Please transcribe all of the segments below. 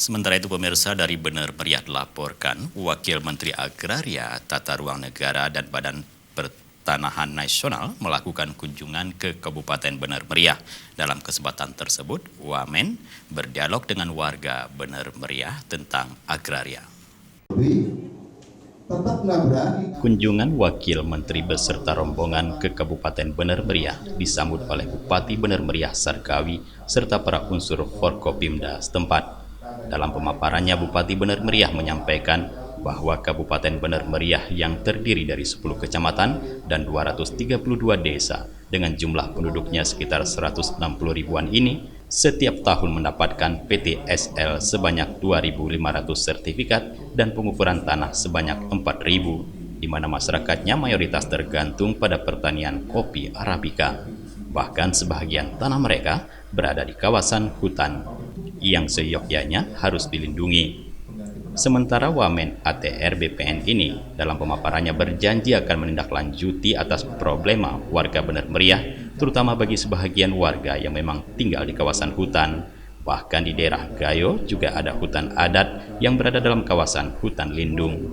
Sementara itu pemirsa, dari Bener Meriah dilaporkan Wakil Menteri Agraria, Tata Ruang Negara dan Badan Pertanahan Nasional melakukan kunjungan ke Kabupaten Bener Meriah. Dalam kesempatan tersebut, Wamen berdialog dengan warga Bener Meriah tentang agraria. Kunjungan Wakil Menteri beserta rombongan ke Kabupaten Bener Meriah disambut oleh Bupati Bener Meriah Sarkawi serta para unsur Forkopimda setempat. Dalam pemaparannya, Bupati Bener Meriah menyampaikan bahwa Kabupaten Bener Meriah yang terdiri dari 10 kecamatan dan 232 desa dengan jumlah penduduknya sekitar 160 ribuan ini setiap tahun mendapatkan PTSL sebanyak 2.500 sertifikat dan pengukuran tanah sebanyak 4.000, di mana masyarakatnya mayoritas tergantung pada pertanian kopi Arabica. Bahkan sebagian tanah mereka berada di kawasan hutan yang seyogyanya harus dilindungi. Sementara Wamen ATR BPN ini dalam pemaparannya berjanji akan menindaklanjuti atas problema warga Bener Meriah, terutama bagi sebahagian warga yang memang tinggal di kawasan hutan. Bahkan di daerah Gayo juga ada hutan adat yang berada dalam kawasan hutan lindung.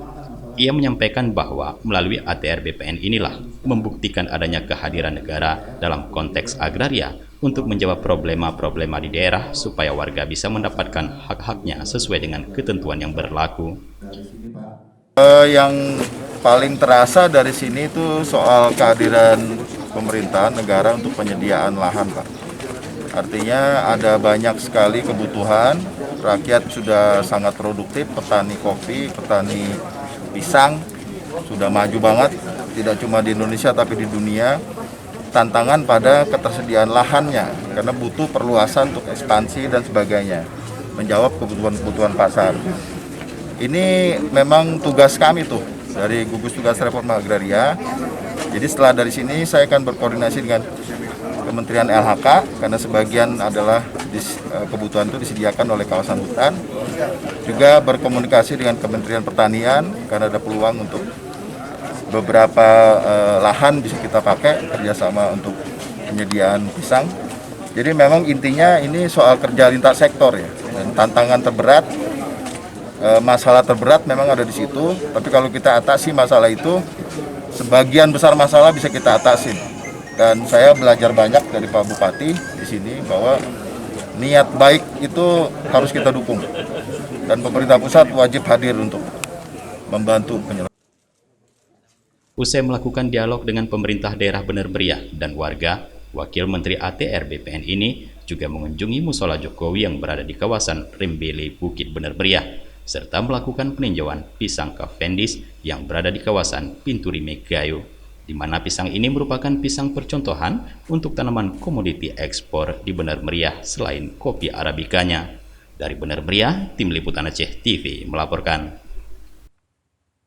Ia menyampaikan bahwa melalui ATR BPN inilah membuktikan adanya kehadiran negara dalam konteks agraria untuk menjawab problema-problema di daerah supaya warga bisa mendapatkan hak-haknya sesuai dengan ketentuan yang berlaku. Yang paling terasa dari sini itu soal kehadiran pemerintahan negara untuk penyediaan lahan, Pak. Artinya ada banyak sekali kebutuhan, rakyat sudah sangat produktif, petani kopi, petani pisang sudah maju banget, tidak cuma di Indonesia tapi di dunia. Tantangan pada ketersediaan lahannya, karena butuh perluasan untuk ekspansi dan sebagainya, menjawab kebutuhan-kebutuhan pasar. Ini memang tugas kami tuh dari gugus tugas reforma agraria. Jadi setelah dari sini saya akan berkoordinasi dengan Kementerian LHK, karena sebagian adalah kebutuhan itu disediakan oleh kawasan hutan. Juga berkomunikasi dengan Kementerian Pertanian, karena ada peluang untuk beberapa lahan bisa kita pakai kerjasama untuk penyediaan pisang. Jadi memang intinya ini soal kerja lintas sektor ya. Dan tantangan terberat, masalah terberat memang ada di situ. Tapi kalau kita atasi masalah itu, sebagian besar masalah bisa kita atasi. Dan saya belajar banyak dari Pak Bupati di sini bahwa niat baik itu harus kita dukung. Dan pemerintah pusat wajib hadir untuk membantu penyelesaian. Usai melakukan dialog dengan pemerintah daerah Bener Meriah dan warga, Wakil Menteri ATR BPN ini juga mengunjungi Musola Jokowi yang berada di kawasan Rembele, Bukit Bener Meriah, serta melakukan peninjauan pisang Cavendish yang berada di kawasan Pinturime Gayo, di mana pisang ini merupakan pisang percontohan untuk tanaman komoditi ekspor di Bener Meriah selain kopi Arabikanya. Dari Bener Meriah, Tim Liputan Aceh TV melaporkan.